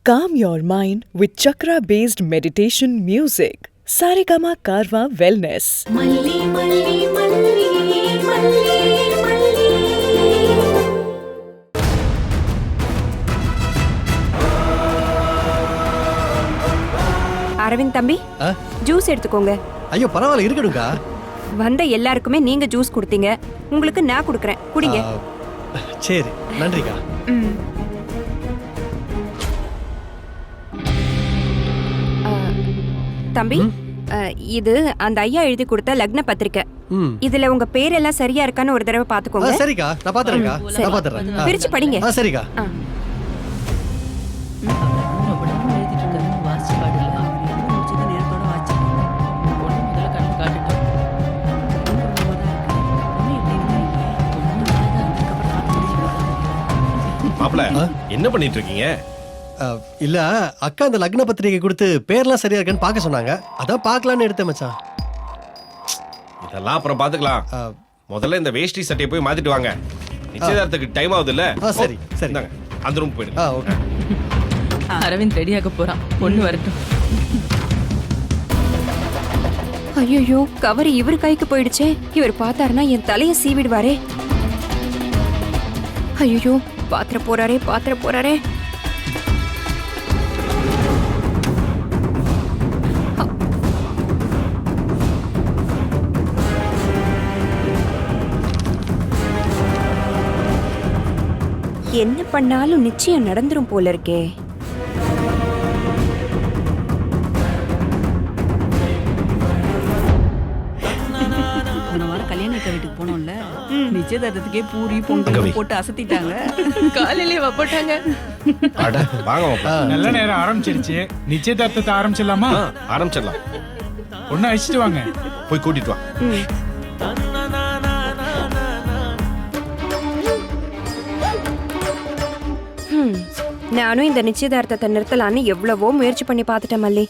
Calm your mind with chakra-based meditation music. Saregama Karwa Wellness. Malli malli malli malli malli. Aravind தம்பி, juice எடுத்துக்கோங்க. ஐயோ பரவாயில்ல, இருக்கணும்க்கா. வந்த எல்லாருக்குமே நீங்க ஜூஸ் கொடுத்தீங்க, உங்களுக்கு நான் கொடுக்கறேன், குடிங்க. சரி, நன்றிக்கா. தம்பி, இது அந்த ஐயா எழுதி கொடுத்த லக்ன பத்திரிக்கை. இதுல உங்க பேரெல்லாம் சரியா இருக்கான்னு ஒரு தடவை பாத்துக்கோங்க. சரிக்கா, நான் பாத்துறேன்க்கா. நான் பாத்துறேன். பிரிச்சு படிங்க. சரிக்கா. மாப்ள, என்ன பண்ணிட்டு இருக்கீங்க? இல்ல, அக்கா அந்த லக்ன பத்திரிகை கொடுத்து பேர்லாம் சரியா இருக்கான்னு பார்க்க சொன்னாங்க. அதான் பார்க்கலான்னு எடுத்தேன் மச்சான். இதெல்லாம் அப்புறம் பாத்துக்கலாம். முதல்ல இந்த வேஷ்டி சட்டையை போய் மாத்திட்டு வாங்க. நிச்சயதார்த்தத்துக்கு டைம் ஆகுது இல்ல? சரி சரி, அந்த ரூம் போயிடுங்க. ஓகே. அரவிந்த் ரெடியாக போறான், பொண்ணு வரட்டும். ஐயோ, கவர் இவர் கைக்கு போயிடுச்சே. இவர் பார்த்தாருன்னா என் தலைய சீவிடுவாரே. ஐயோ, பாத்திர போறாரே. என்ன பண்ணாலும் நிச்சயம் நடந்துரும் போல இருக்கே. கல்யாண வீட்டுக்கு போனோம்ல, நிச்சயதார்த்தத்துக்கே பூரி பொங்கல் போட்டு அசத்திட்டாங்க. காலையிலே வப்பட்டாங்க. நல்ல நேரம் ஆரம்பிச்சிருச்சு. நிச்சயதார்த்தத்தை ஆரம்பிச்சிடலாமா? ஆரம்பிச்சிடலாம். ஒன்னு அழிச்சிட்டு வாங்க, போய் கூட்டிட்டு வா. நானும் இந்த நிச்சயதார்த்தத்தை நிறுத்தலான்னு எவ்வளவோ முயற்சி பண்ணி பார்த்துட்டேன் மல்லி.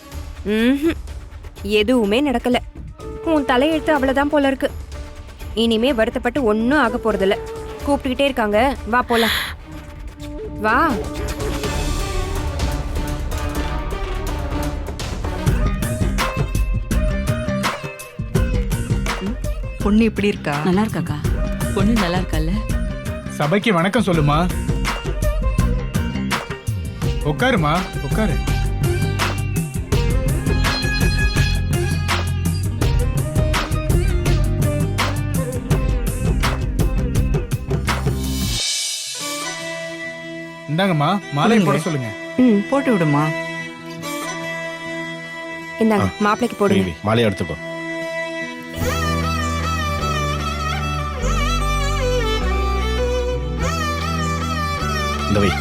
எதுவுமே நடக்கல. உன் தலையெழுத்து அவ்வளவுதான் போல இருக்கு. இனிமே வருத்தப்பட்டு ஒன்னும் ஆக போறதில்ல. கூப்பிட்டுக்கிட்டே இருக்காங்க, வா போலாம். வா. பொண்ணு இப்படி இருக்கா? நல்லா இருக்காக்கா. பொண்ணு நல்லா இருக்கால? சபைக்கு வணக்கம் சொல்லுமா. உட்காருமா, உட்காரு. இந்தாங்கம்மா, மாலை போட சொல்லுங்க. போட்டு விடுமா. இந்தாங்க, மாப்பிளைக்கு போடுங்க. மாலையை எடுத்துக்கோ. இந்த வை.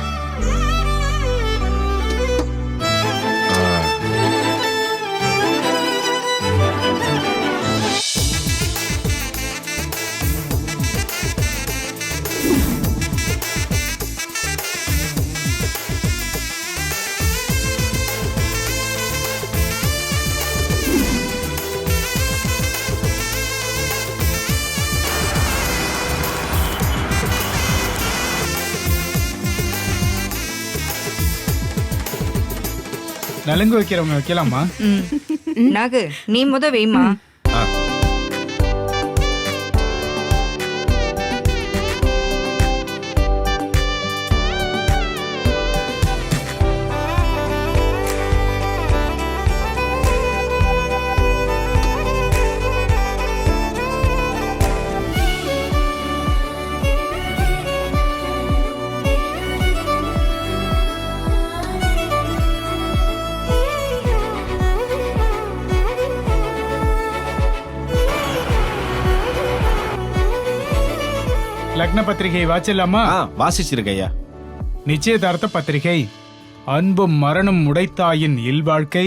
நலுங்கு வைக்கிறவங்க வைக்கலாமா? நாகு, நீ முத வைமா. லக்ன பத்திரிகை வாச்சிடலாமா? வாசிச்சிருக்க ஐயா. நிச்சயதார்த்த பத்திரிகை. அன்பும் மரணம் உடைத்தாயின் இல்வாழ்க்கை,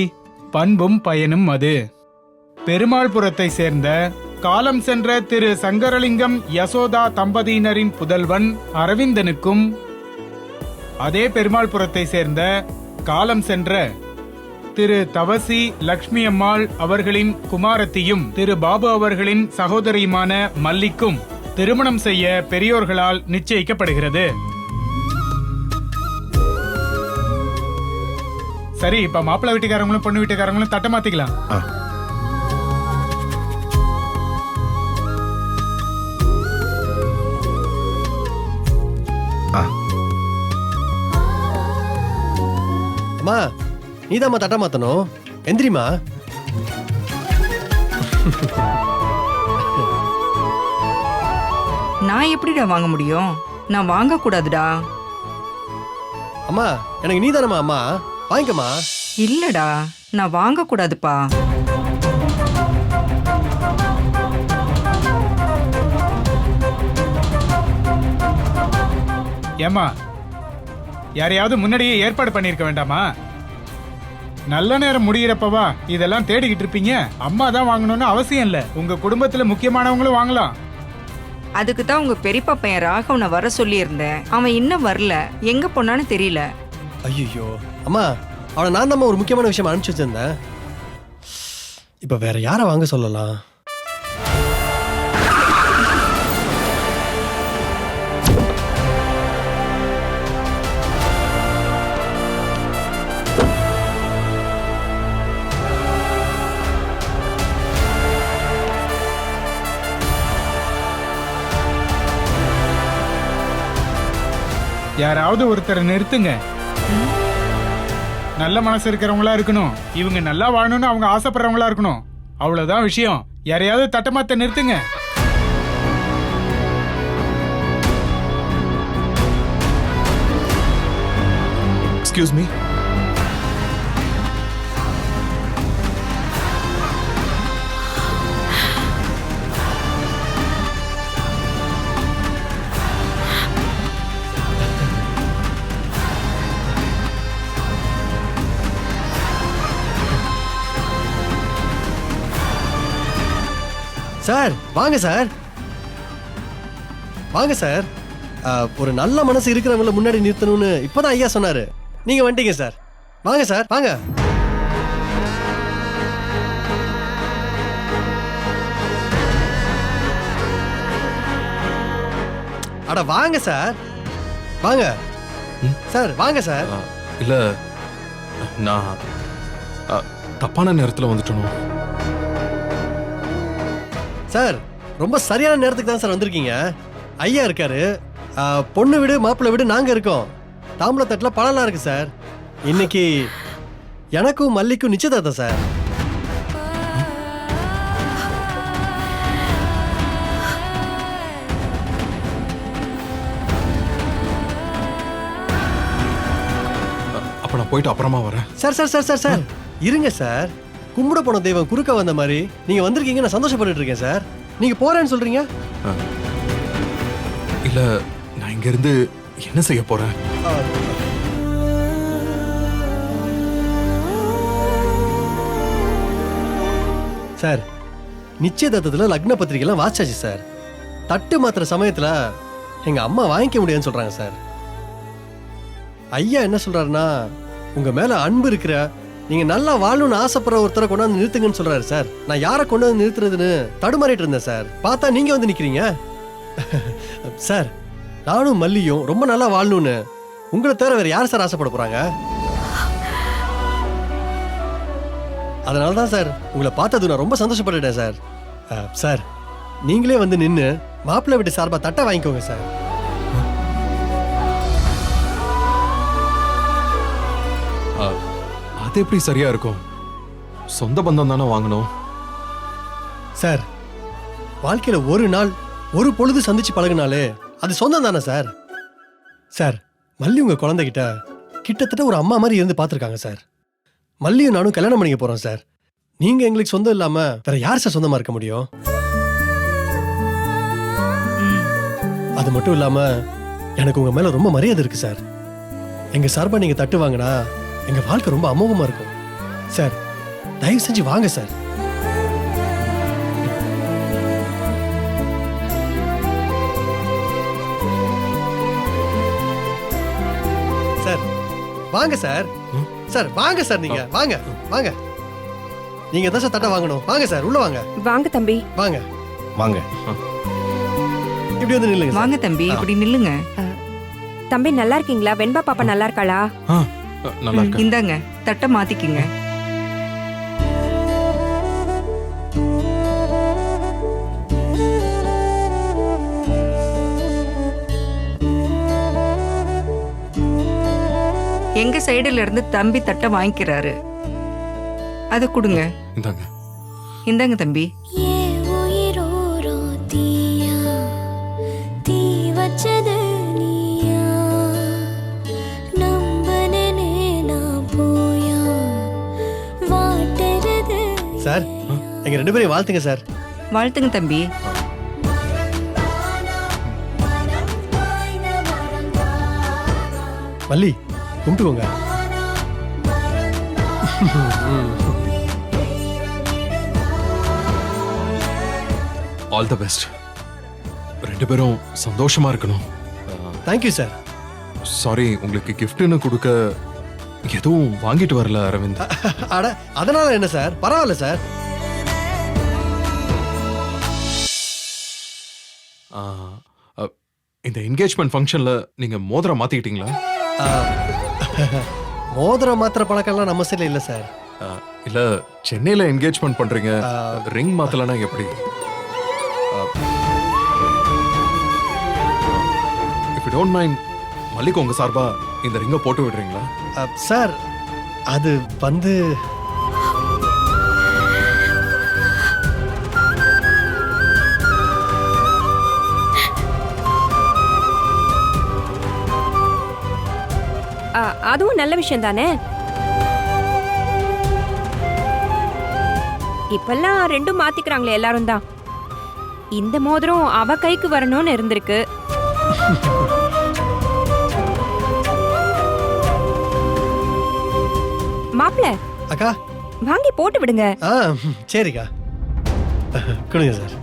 பண்பும் பயனும் அது. பெருமாள்புரத்தை சேர்ந்த காலம் சென்ற திரு சங்கரலிங்கம் யசோதா தம்பதியினரின் புதல்வன் அரவிந்தனுக்கும், அதே பெருமாள்புரத்தை சேர்ந்த காலம் சென்ற திரு தவசி லக்ஷ்மி அம்மாள் அவர்களின் குமாரத்தியும் திரு பாபு அவர்களின் சகோதரியுமான மல்லிக்கும் திருமணம் செய்ய பெரியோர்களால் நிச்சயிக்கப்படுகிறது. சரி இப்ப மாப்பிள்ளை வீட்டுக்காரங்களும் பொண்ணு வீட்டுக்காரங்களும் தட்டை மாத்திக்கலாம். அம்மா நீதாம்மா தட்டை மாத்தணும். எந்திரிமா. நான் எப்படிடா வாங்க முடியும்? நான் வாங்க கூடாதுடா. அம்மா எனக்கு நீதானம்மா அம்மா, வாங்கிக்கம்மா. இல்லடா, நான் வாங்க கூடாதுப்பா. ஏமா யாரையாவது முன்னாடியே ஏற்பாடு பண்ணிருக்க வேண்டாமா? நல்ல நேரம் முடிகிறப்பவா இதெல்லாம் தேடிக்கிட்டு இருப்பீங்க. அம்மா தான் வாங்கணும்னு அவசியம் இல்ல, உங்க குடும்பத்துல முக்கியமானவங்களும் வாங்கலாம். அதுக்கு தான் உங்க பெரியப்பா பையன் ராகவனை வர சொல்லியிருந்தேன். அவன் இன்னும் வரல, எங்க போனான்னு தெரியல. ஐயோ அம்மா, அவனை நான் தான் ஒரு முக்கியமான விஷயம் அனுப்பிச்சு வச்சிருந்தேன். இப்ப வேற யாரை வாங்க சொல்லலாம்? யாராவது ஒருத்தரை நிறுத்துங்க. நல்ல மனசு இருக்கிறவங்களா இருக்கணும். இவங்க நல்லா வாழணும்னு அவங்க ஆசைப்படுறவங்களா இருக்கணும். அவ்வளவுதான் விஷயம். யாரையாவது தட்டமாத்த நிறுத்துங்க. Excuse me. சார் வாங்க சார், வாங்க சார். ஒரு நல்ல மனசு இருக்கிறவங்கள முன்னாடி நிறுத்தணும்னு இப்பதான் ஐயா சொன்னாரு. நீங்க வந்துட்டீங்க சார். வாங்க சார் வாங்க. அட வாங்க சார், வாங்க சார், வாங்க சார். இல்ல நான் தப்பான நேரத்துல வந்துட்டணும். சார் ரொம்ப சரியான நேரத்துக்கு தான் சார் வந்திருக்கீங்க. ஐயா இருக்காரு, பொண்ணு வீடு மாப்பிள்ளை வீடு நாங்க இருக்கோம். தாம்பளத்தட்டில் பழம்லாம் இருக்கு சார். இன்னைக்கு எனக்கும் மல்லிக்கும் நிச்சயதார்த்தம் சார். அப்ப நான் போயிட்டு அப்புறமா வரேன். Sir sir sir sir sir இருங்க சார். கும்பிட போன தெய்வம் குறுக்க வந்த மாதிரி நீங்க வந்திருக்கீங்க, நான் சந்தோஷப்பட்டு இருக்கேன் சார். நீங்க போறேன்னு சொல்றீங்க. இல்ல நான் இங்க இருந்து என்ன செய்ய போறேன்? சார் நிச்சயதார்த்தத்துல லக்ன பத்திரிகைலாம் வாசிச்சாச்சு சார். தட்டு மாத்திர சமயத்துல எங்க அம்மா வாங்கிக்க முடியாதுன்னு சொல்றாங்க சார். ஐயா என்ன சொல்றாருன்னா, உங்க மேல அன்பு இருக்கிற, நீங்க நல்லா வாழணும்னு ஆசைப்படுற ஒருத்தரை கொண்டாந்து நிறுத்துங்கன்னு சொல்றாரு சார். நான் யாரை கொண்டு வந்து நிறுத்துறதுன்னு தடுமாறிட்டு இருந்தேன் சார். பார்த்தா நீங்க வந்து நிக்கிறீங்க. சார் நானும் மல்லியும் ரொம்ப நல்லா வாழணும்னு உங்களை தவிர வேற யார் சார் ஆசைப்பட போறாங்க? அதனால தான் சார் உங்களை பார்த்தது நான் ரொம்ப சந்தோஷப்பட்டுட்டேன் சார். சார் நீங்களே வந்து நின்று மாப்பிள்ளை வீட்டு சார்பா தட்டை வாங்கிக்கோங்க சார். அது எப்படி சரியா இருக்கும்? சொந்த பந்தம் தானே வாங்கணும். சார் வாழ்க்கையில ஒரு நாள் ஒரு பொழுது சந்திச்சு பழகினாலே அது சொந்தம் தானே சார். சார் மல்லி உங்க குழந்தைகிட்ட கிட்டத்தட்ட ஒரு அம்மா மாதிரி இருந்து பார்த்துருக்காங்க சார். மல்லியும் நானும் கல்யாணம் பண்ணிக்க போறோம் சார். நீங்க எங்களுக்கு சொந்தம் இல்லாம வேற யார் சார் சொந்தமா இருக்க முடியும்? அது மட்டும் இல்லாம எனக்கு உங்க மேல ரொம்ப மரியாதை இருக்கு சார். எங்க சார்பா நீங்க தட்டு வாங்கினா எங்க வாழ்க்கை ரொம்ப அமோகமா இருக்கும் சார். தயவு செஞ்சு வாங்க சார். சார் வாங்க சார். சார் வாங்க சார், நீங்க வாங்க வாங்க. நீங்க தான் சார் தட்டை வாங்கணும். வாங்க சார், உள்ள வாங்க. வாங்க தம்பி. வாங்க வாங்க. இப்படி வந்து நில்லுங்க சார். வாங்க தம்பி, இப்படி நில்லுங்க. தம்பி நல்லா இருக்கீங்களா? வெண்பா பாப்பா நல்லா இருக்காளா? நல்லா இருக்கேன். இந்தாங்க தட்டை மாத்திக்கிங்க. எங்க சைடுல இருந்து தம்பி தட்டை வாங்கிக்கிறாரு, அதை கொடுங்க. இந்தாங்க. இந்தாங்க தம்பி. ஏ உயிரோரோ தீயா தீ வச்சது நீயா நம்பனே நான் போயா வாட்டுறது சார் எங்க 2 பேரையும் வாழ்த்துங்க சார். வாழ்த்துங்க தம்பி. மல்லி கும்பிட்டுக்கோங்க. All the best. 2 பேரும் சந்தோஷமா இருக்கணும். Thank you sir. சாரி, உங்களுக்கு கிஃப்ட்னு கொடுக்க எதுவும் வாங்கிட்டு வரல அரவிந்த். அட அதனால என்ன சார், பரவாயில்ல சார். ஆ, இந்த என்கேஜ்மெண்ட் ஃபங்க்ஷன்ல நீங்க மோதிரம் மாத்திக்கிட்டீங்களா? மோதிரம் மாத்திர பழக்கம்லாம் நம்ம சைடில் இல்லை சார். இல்ல சென்னையில என்கேஜ்மெண்ட் பண்றீங்க, ரிங் மாத்தலனா எப்படி? If you don't mind, Mallika உங்க சார்பா இந்த ரிங்கை போட்டு விடுறீங்களா? சார் அது வந்து அதுவும் நல்ல விஷயம் தானே. இப்பெல்லாம் ரெண்டும் மாத்திக்கிறாங்களே எல்லாரும் தான். இந்த மோதிரம் அவ கைக்கு வரணும்னு இருந்திருக்கு. மாப்பிள அக்கா வாங்கி போட்டு விடுங்க. சரிக்கா கொடுங்க சார்.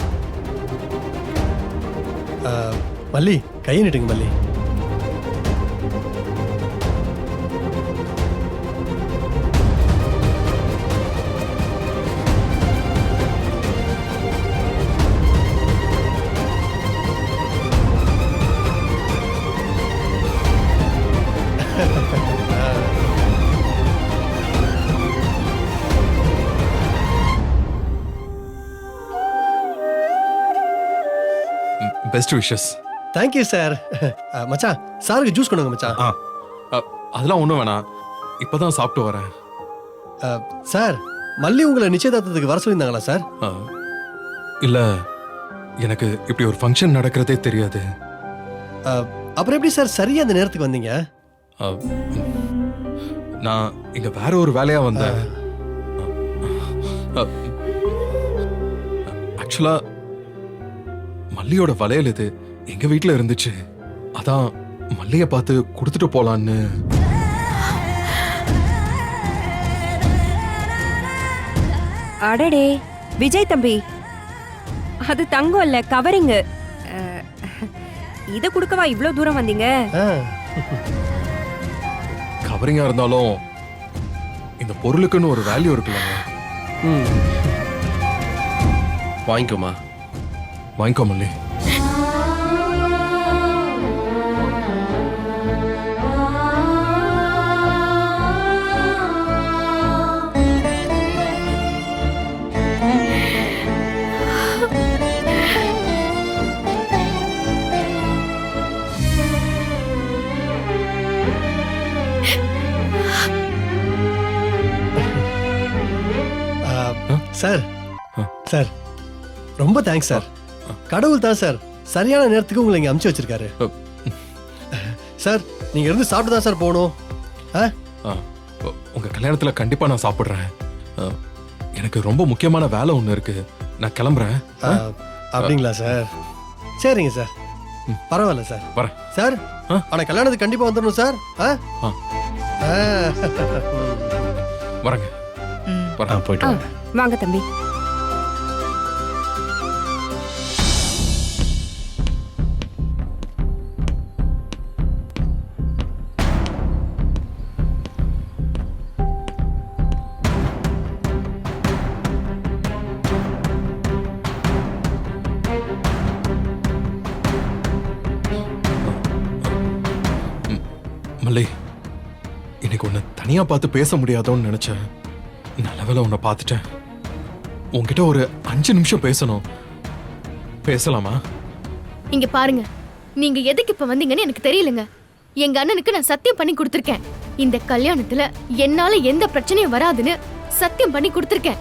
மல்லி கையை நீட்டுங்க மல்லி. Best wishes. Thank you sir. மச்சான் சாருக்கு ஜூஸ் கொண்டு வாங்க மச்சான். அதெல்லாம் ஒண்ணும் வேணாம், இப்பதான் சாப்பிட்டு வரேன். சார் மல்லி உங்களை நிச்சயதார்த்தத்துக்கு வர சொல்லியிருந்தாங்களா சார்? இல்ல, எனக்கு இப்படி ஒரு ஃபங்க்ஷன் நடக்கிறதே தெரியாது. அப்புறம் எப்படி சார் சரியா அந்த நேரத்துக்கு வந்தீங்க? நான் இங்க வேற ஒரு வேலையா வந்தேன். ஆக்சுவலா மல்லியோட வளையல் இது எங்க வீட்ல இருந்துச்சு, அதான் மல்லிய பார்த்து கொடுத்துட்டு போலான்னு. அடடே விஜய் தம்பி, அது தங்கம் இல்ல, கவரிங். இத குடுக்கவா இவ்ளோ தூரம் வந்தீங்க? கவரிங்கா இருந்தாலும் இந்த பொருளுக்குன்னு ஒரு வேல்யூ இருக்குல்ல. வாங்கிக்கோமா. வாங்கிக்கோ மல்லி. சார் சார் ரொம்ப தேங்க்ஸ் சார். கடவுள் தான் சார் சரியான நேரத்துக்கு உங்களை இங்க அமுச்சு வச்சிருக்காரு. சார் நீங்க இருந்து சாப்பிட்டு தான் சார் போகணும். உங்க கல்யாணத்துல கண்டிப்பா நான் சாப்பிடுறேன். எனக்கு ரொம்ப முக்கியமான வேலை ஒண்ணு இருக்கு, நான் கிளம்புறேன். அப்படிங்களா சார்? சரிங்க சார், பரவாயில்ல சார். வரேன் சார். ஆனா கல்யாணத்துக்கு கண்டிப்பா வந்துடணும் சார். வரேங்க. வரேன். போயிட்டு வாங்க. வாங்க தம்பி. மல்லி, இன்னைக்கு ஒண்ணு தனியா பார்த்து பேச முடியாதோன்னு நினைச்சேன். நல்லவேளை உன்னை பார்த்துட்டேன். உன்கிட்ட ஒரு 5 நிமிஷம் பேசணும். பேசலாமா? இங்க பாருங்க, நீங்க எதுக்கு இப்ப வந்தீங்கன்னு எனக்கு தெரியலங்க. எங்க அண்ணனுக்கு நான் சத்தியம் பண்ணி கொடுத்திருக்கேன். இந்த கல்யாணத்துல என்னால எந்த பிரச்சனையும் வராதுன்னு சத்தியம் பண்ணி கொடுத்திருக்கேன்.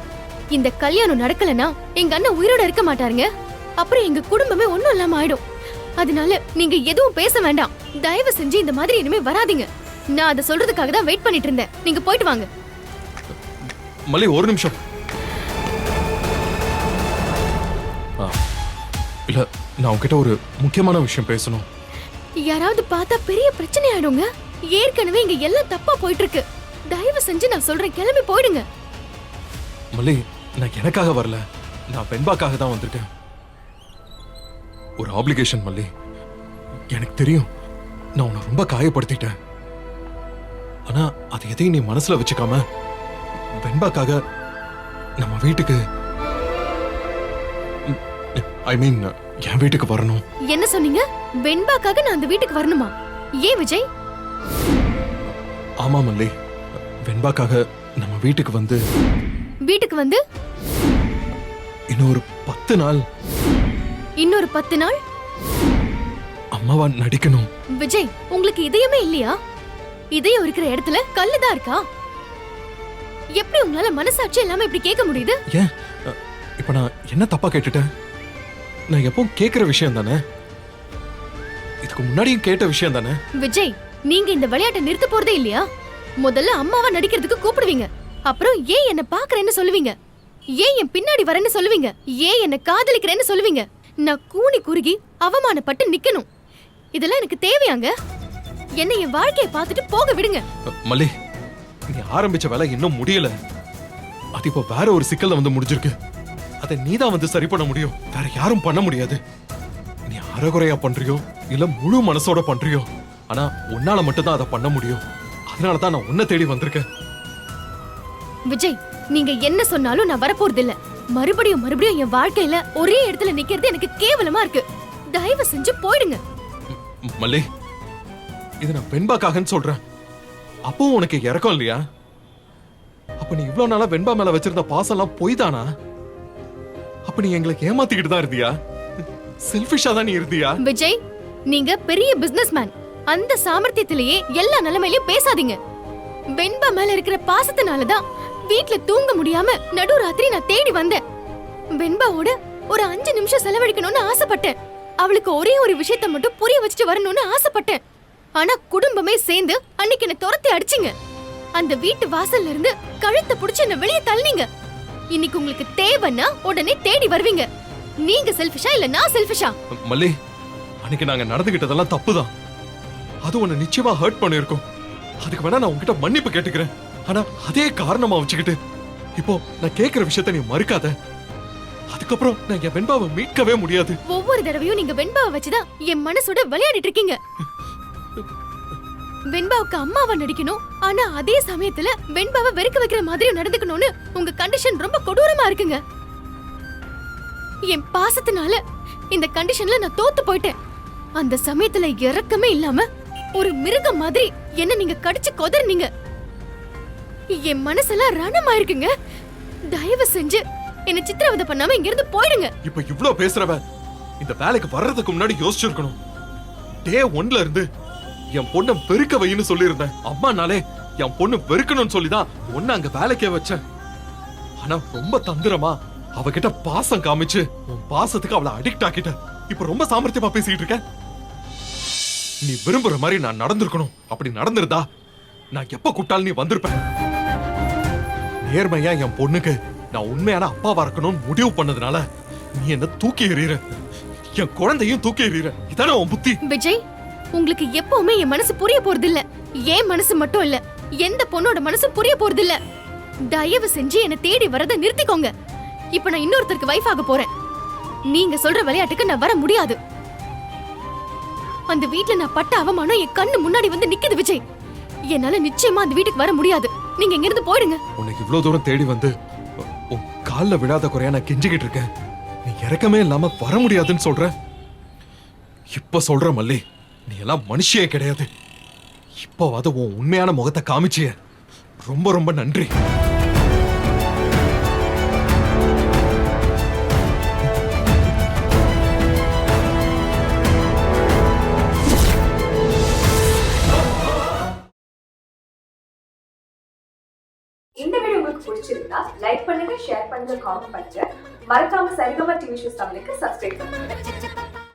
இந்த கல்யாணம் நடக்கலனா எங்க அண்ணன் உயிரோட இருக்க மாட்டாருங்க. அப்புறம் எங்க குடும்பமே ஒண்ணும் இல்லாம ஆயிடும். அதனால நீங்க எதுவும் பேச வேண்டாம். தயவு செஞ்சு இந்த மாதிரி இனிமே வராதீங்க. நான் அதை சொல்றதுக்காக தான் வெயிட் பண்ணிட்டு இருந்தேன். நீங்க போயிட்டு வாங்க. மல்லி, ஒரு நிமிஷம். இல்ல, நான் உன்கிட்ட ஒரு முக்கியமான விஷயம் பேசணும். யாராவது பார்த்தா பெரிய பிரச்சனை ஆயிடுங்க. ஏற்கனவே இங்க எல்லாம் தப்பா போயிட்டு இருக்கு. தயவு செஞ்சு நான் சொல்றேன், கிளம்பி போயிடுங்க. மல்லி, நான் எனக்காக வரல, நான் வெண்பாக்காக தான் வந்திருக்கேன். ஒரு ஆப்ளிகேஷன் மல்லி. எனக்கு தெரியும் நான் உன்னை ரொம்ப காயப்படுத்திட்டேன். ஆனா அது எதையும் நீ மனசுல வச்சுக்காம வெண்பாக்காக நம்ம வீட்டுக்கு, ஐ மீன் என் வீட்டுக்கு வரணும். என்ன சொன்னீங்க? வெண்பாக்காக நான் அந்த வீட்டுக்கு வரணுமா? ஏன் விஜய்? ஆமா மல்லி, வெண்பாக்காக நம்ம வீட்டுக்கு வந்து இன்னொரு 10 நாள் இன்னொரு 10 நாள் அம்மாவா நடிக்கணும். விஜய், உங்களுக்கு இதயமே இல்லையா? இதயம் இருக்கிற இடத்துல கல்லுதான் இருக்கா? எப்படி உங்களால மனசாட்சி இல்லாம இப்படி கேட்க முடியுது? ஏன் இப்ப நான் என்ன தப்பா கேட்டுட்டேன்? நான் எப்பவும் கேக்குற விஷயம் தானே, இதுக்கு முன்னாடியும் கேட்ட விஷயம் தானே. விஜய், நீங்க இந்த விளையாட்டை நிறுத்த போறதே இல்லையா? முதல்ல அம்மாவா நடிக்கிறதுக்கு கூப்பிடுவீங்க, அப்புறம் ஏன் என்ன பாக்குறேன்னு சொல்லுவீங்க, ஏன் என் பின்னாடி வரேன்னு சொல்லுவீங்க, ஏன் என்ன காதலிக்கிறேன்னு சொல்லுவீங்க. நான் கூனி குறுகி அவமானப்பட்டு நிக்கணும். இதெல்லாம் எனக்கு தேவையாங்க? என்ன என் வாழ்க்கையை பார்த்துட்டு போக விடுங்க. மல்லி, நீ ஆரம்பிச்ச வேலை இன்னும் முடியல. அது இப்ப வேற ஒரு சிக்கல்ல வந்து முடிஞ்சிருக்கு. அதை நீதான் வந்து சரி பண்ண முடியும், வேற யாரும் பண்ண முடியாது. நீ அறகுறையா பண்றியோ இல்ல முழு மனசோட பண்றியோ, ஆனா உன்னால மட்டும் தான் அதை பண்ண முடியும். அதனாலதான் நான் உன்னை தேடி வந்திருக்கேன். விஜய், நீங்க என்ன சொன்னாலும் நான் வரப்போறது இல்ல. மறுபடியும் என் வாழ்க்கையில ஒரே இடத்துல நிக்கிறது எனக்கு கேவலமா இருக்கு. தயவு செஞ்சு போயிடுங்க. மல்லி, இது நான் வெண்பாக்காகன்னு சொல்றேன். அப்பவும் உனக்கு இறக்கம் இல்லையா? அப்ப நீ இவ்வளவு நாளா வெண்பா மேல வச்சிருந்த பாசம் எல்லாம் பொய் தானா? அப்ப நீ எங்களுக்கு ஏமாத்திக்கிட்டு தான் இருந்தியா? செல்ஃபிஷா தான் நீ இருந்தியா? விஜய், நீங்க பெரிய பிசினஸ்மேன். அந்த சாமர்த்தியத்திலேயே எல்லா நிலைமையிலயும் பேசாதீங்க. வெண்பா மேல இருக்கிற பாசத்தினாலதான் வீட்ல தூங்க முடியாம நடுராத்திரி நான் தேடி வந்தேன். வெண்பாவோட ஒரு 5 நிமிஷம் செலவழிக்கணும்னு ஆசைப்பட்டேன். அவளுக்கு ஒரே ஒரு விஷயத்தை மட்டும் புரிய வச்சுட்டு வரணும்னு ஆசைப்பட்டேன். ஆனா குடும்பமே சேர்ந்து அன்னைக்கு என்ன துரத்தி அடிச்சிங்க. அந்த வீட்டு வாசல்ல இருந்து கழுத்தை புடிச்சு என்ன வெளியே தள்ளினீங்க. இன்னைக்கு உங்களுக்கு தேவைன்னா உடனே தேடி வருவீங்க. நீங்க செல்ஃபிஷா இல்ல நான் செல்ஃபிஷா? மல்லி, அன்னைக்கு நாங்க நடந்துகிட்டதெல்லாம் தப்புதான். அது உன்னை நிச்சயமா ஹர்ட் பண்ணிருக்கும். அதுக்கு வேணா நான் உன்கிட்ட மன்னிப்பு கேட்டுக்கிறேன். ஆனா அதே காரணமா வச்சுக்கிட்டு இப்போ நான் கேக்குற விஷயத்த நீ மறுக்காத. அதுக்கப்புறம் நான் என் வெண்பாவை மீட்கவே முடியாது. ஒவ்வொரு தடவையும் நீங்க வெண்பாவை வச்சுதான் என் மனசோட விளையாடிட்டு இருக்கீங்க. வெண்பாவுக்கு அம்மாவா நடிக்கணும், ஆனா அதே சமயத்துல வெண்பாவை வெறுக்க வைக்கிற மாதிரி நடந்துக்கணும்னு உங்க கண்டிஷன் ரொம்ப கொடூரமா இருக்குங்க. என் பாசத்தினால இந்த கண்டிஷன்ல நான் தோத்து போயிட்டேன். அந்த சமயத்துல இறக்கமே இல்லாம ஒரு மிருகம் மாதிரி என்ன நீங்க கடிச்சு கொதறினீங்க. என் மனசெல்லாம் ரணமாயிருக்குங்க. தயவு செஞ்சு என்ன சித்திரவதை பண்ணாம இங்க இருந்து போயிடுங்க. இப்ப இவ்ளோ பேசுறவ இந்த வேலைக்கு வர்றதுக்கு முன்னாடி யோசிச்சிருக்கணும். டே 1ல இருந்து என் பொண்ணை வெறுக்க வைன்னு சொல்லியிருந்தேன். அம்மானாலே என் பொண்ணு வெறுக்கணும்னு சொல்லிதான் ஒன்னு அங்க வேலைக்கே வச்சேன். ஆனா ரொம்ப தந்திரமா அவகிட்ட பாசம் காமிச்சு உன் பாசத்துக்கு அவளை அடிக்ட் ஆக்கிட்ட. இப்ப ரொம்ப சாமர்த்தியமா பேசிட்டு இருக்க. நீ விரும்புற மாதிரி நான் நடந்திருக்கணும். அப்படி நடந்திருந்தா நான் எப்ப கூப்பிட்டாலும் நீ வந்திருப்பேன். நேர்மையா என் பொண்ணுக்கு நான் உண்மையான அப்பாவா இருக்கணும்னு முடிவு பண்ணதுனால நீ என்ன தூக்கி எறிகிற, என் குழந்தையும் தூக்கி எறிகிற. இதானே உன் புத்தி? விஜய், உங்களுக்கு எப்பவுமே என் மனசு புரிய போறது இல்ல. என் மனசு மட்டும் இல்ல, எந்த பொண்ணோட மனசு புரிய போறது இல்ல. தயவு செஞ்சு என்ன தேடி வரத நிறுத்திக்கோங்க. இப்ப நான் இன்னொருத்தருக்கு வைஃப் ஆக போறேன். நீங்க சொல்ற விளையாட்டுக்கு நான் வர முடியாது. அந்த வீட்ல நான் பட்ட அவமானம் என் கண்ணு முன்னாடி வந்து நிக்குது விஜய். என்னால நிச்சயமா அந்த வீட்டுக்கு வர முடியாது. நீங்க இங்க இருந்து போயிடுங்க. உனக்கு இவ்வளவு தூரம் தேடி வந்து உன் கால்ல விழாத குறையா நான் கெஞ்சிக்கிட்டு இருக்கேன். நீ இறக்கமே இல்லாம வர முடியாதுன்னு சொல்ற. இப்ப சொல்ற மல்லி, நீ எல்லாம் மனுஷியே கிடையாது. இப்பவாது உன் உண்மையான முகத்தை காமிச்சிய. ரொம்ப ரொம்ப நன்றி. இந்த வீடியோ உங்களுக்கு பிடிச்சிருந்தா லைக் பண்ணுங்க, ஷேர் பண்ணுங்க, காமெண்ட் பண்ணுங்க. மறக்காம சரிகமா டிவி ஷோஸ் தமிழுக்கு சப்ஸ்கிரைப் பண்ணுங்க.